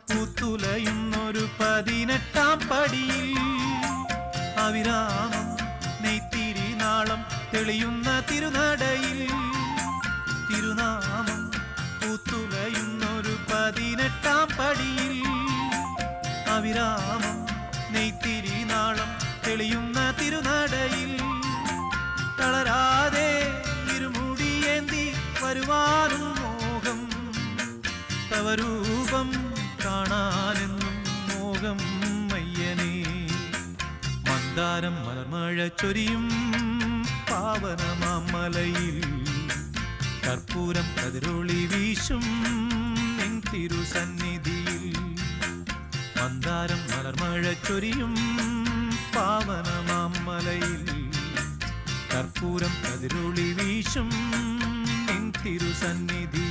പൂത്തുലയുന്നൊരു 18-ാം പടിയിൽ അവിരാമം നെയ്ത്തിരി നാളം തെളിയുന്ന തിരുനടയിൽ തിരുനാമം പൂത്തുലയുന്നൊരു 18-ാം പടിയിൽ അവിരാമം നെയ്ത്തിരി നാളം തെളിയുന്ന തിരുനടയിൽ തളരാതെ ഇരുമുടിയേന്തി വരുവാനും മോഹം തവരൂപം കാണാനെന്നും മോഹം മയ്യനേ മന്ദാരം മലർമഴ ചൊരിയും പാവനമാമലയിൽ കർപ്പൂരം കതിരൊളി വീശും നിൻ തിരുസന്നിധിയിൽ മന്ദാരം മലർമഴ ചൊരിയും പാവനമാമലയിൽ കർപ്പൂരം കതിരൊളി വീശും നിൻ തിരുസന്നിധി